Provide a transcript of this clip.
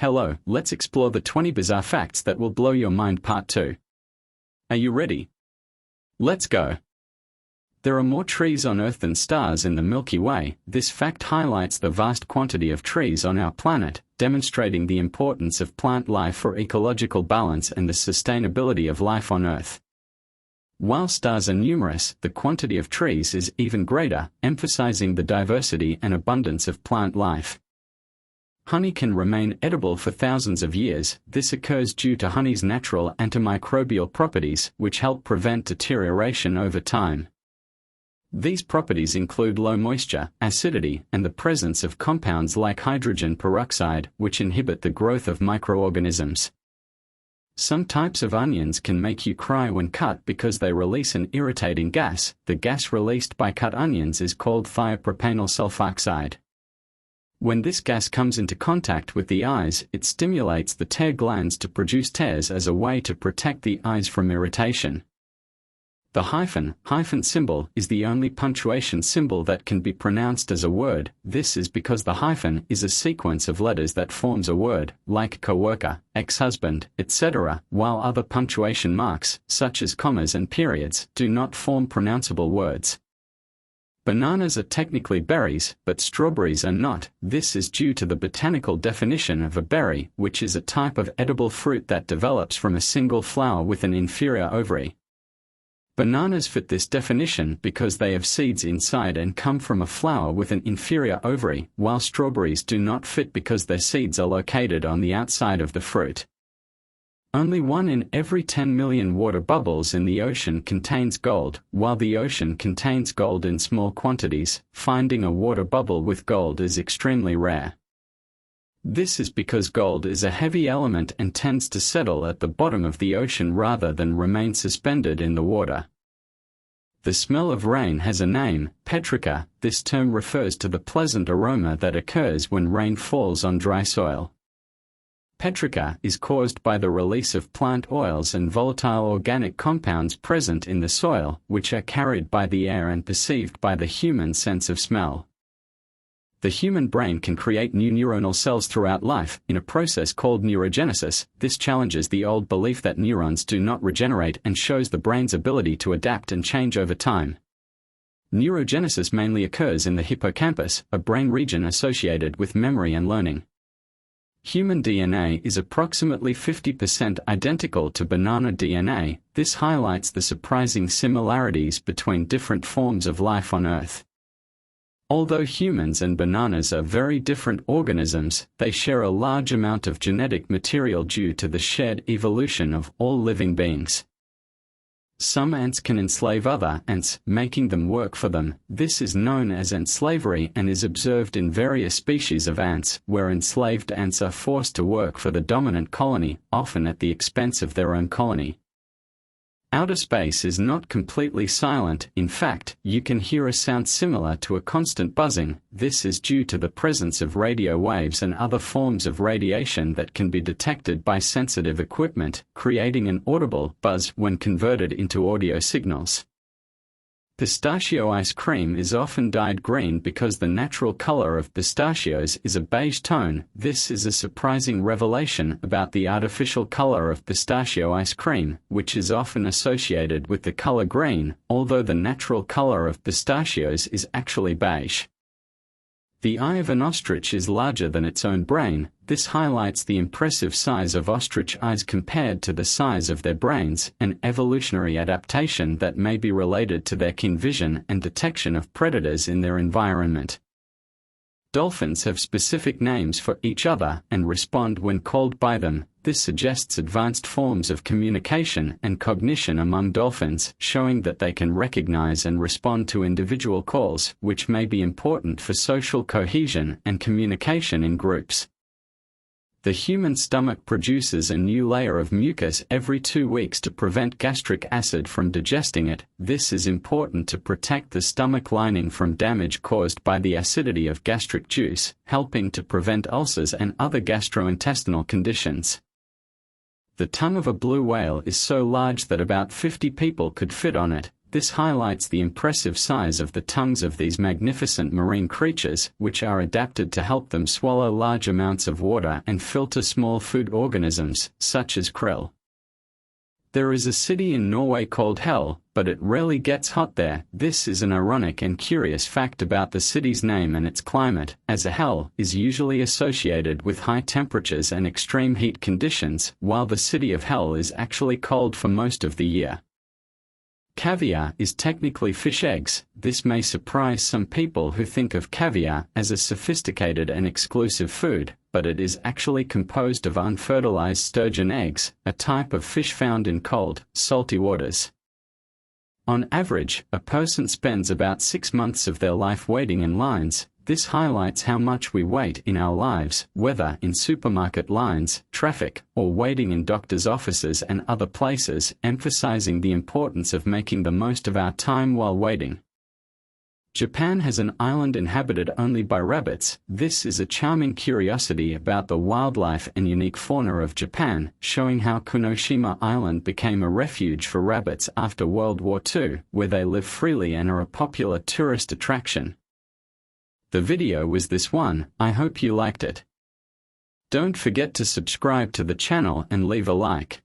Hello, let's explore the 20 bizarre facts that will blow your mind part 2. Are you ready? Let's go. There are more trees on Earth than stars in the Milky Way. This fact highlights the vast quantity of trees on our planet, demonstrating the importance of plant life for ecological balance and the sustainability of life on Earth. While stars are numerous, the quantity of trees is even greater, emphasizing the diversity and abundance of plant life. Honey can remain edible for thousands of years. This occurs due to honey's natural antimicrobial properties, which help prevent deterioration over time. These properties include low moisture, acidity, and the presence of compounds like hydrogen peroxide, which inhibit the growth of microorganisms. Some types of onions can make you cry when cut because they release an irritating gas. The gas released by cut onions is called thiopropanol sulfoxide. When this gas comes into contact with the eyes, it stimulates the tear glands to produce tears as a way to protect the eyes from irritation. The hyphen symbol is the only punctuation symbol that can be pronounced as a word. This is because the hyphen is a sequence of letters that forms a word, like coworker, ex-husband, etc., while other punctuation marks, such as commas and periods, do not form pronounceable words. Bananas are technically berries, but strawberries are not. This is due to the botanical definition of a berry, which is a type of edible fruit that develops from a single flower with an inferior ovary. Bananas fit this definition because they have seeds inside and come from a flower with an inferior ovary, while strawberries do not fit because their seeds are located on the outside of the fruit. Only 1 in every 10 million water bubbles in the ocean contains gold. While the ocean contains gold in small quantities, finding a water bubble with gold is extremely rare. This is because gold is a heavy element and tends to settle at the bottom of the ocean rather than remain suspended in the water. The smell of rain has a name, petrichor. This term refers to the pleasant aroma that occurs when rain falls on dry soil. Petrichor is caused by the release of plant oils and volatile organic compounds present in the soil, which are carried by the air and perceived by the human sense of smell. The human brain can create new neuronal cells throughout life, in a process called neurogenesis. This challenges the old belief that neurons do not regenerate and shows the brain's ability to adapt and change over time. Neurogenesis mainly occurs in the hippocampus, a brain region associated with memory and learning. Human DNA is approximately 50% identical to banana DNA. This highlights the surprising similarities between different forms of life on Earth. Although humans and bananas are very different organisms, they share a large amount of genetic material due to the shared evolution of all living beings. Some ants can enslave other ants, making them work for them. This is known as ant slavery and is observed in various species of ants, where enslaved ants are forced to work for the dominant colony, often at the expense of their own colony. Outer space is not completely silent. In fact, you can hear a sound similar to a constant buzzing. This is due to the presence of radio waves and other forms of radiation that can be detected by sensitive equipment, creating an audible buzz when converted into audio signals. Pistachio ice cream is often dyed green because the natural color of pistachios is a beige tone. This is a surprising revelation about the artificial color of pistachio ice cream, which is often associated with the color green, although the natural color of pistachios is actually beige. The eye of an ostrich is larger than its own brain. This highlights the impressive size of ostrich eyes compared to the size of their brains, an evolutionary adaptation that may be related to their keen vision and detection of predators in their environment. Dolphins have specific names for each other and respond when called by them. This suggests advanced forms of communication and cognition among dolphins, showing that they can recognize and respond to individual calls, which may be important for social cohesion and communication in groups. The human stomach produces a new layer of mucus every 2 weeks to prevent gastric acid from digesting it. This is important to protect the stomach lining from damage caused by the acidity of gastric juice, helping to prevent ulcers and other gastrointestinal conditions. The tongue of a blue whale is so large that about 50 people could fit on it. This highlights the impressive size of the tongues of these magnificent marine creatures, which are adapted to help them swallow large amounts of water and filter small food organisms, such as krill. There is a city in Norway called Hell, but it rarely gets hot there. This is an ironic and curious fact about the city's name and its climate, as a hell is usually associated with high temperatures and extreme heat conditions, while the city of Hell is actually cold for most of the year. Caviar is technically fish eggs. This may surprise some people who think of caviar as a sophisticated and exclusive food, but it is actually composed of unfertilized sturgeon eggs, a type of fish found in cold, salty waters. On average, a person spends about 6 months of their life waiting in lines. This highlights how much we wait in our lives, whether in supermarket lines, traffic, or waiting in doctors' offices and other places, emphasizing the importance of making the most of our time while waiting. Japan has an island inhabited only by rabbits. This is a charming curiosity about the wildlife and unique fauna of Japan, showing how Kunoshima Island became a refuge for rabbits after World War II, where they live freely and are a popular tourist attraction. The video was this one. I hope you liked it. Don't forget to subscribe to the channel and leave a like.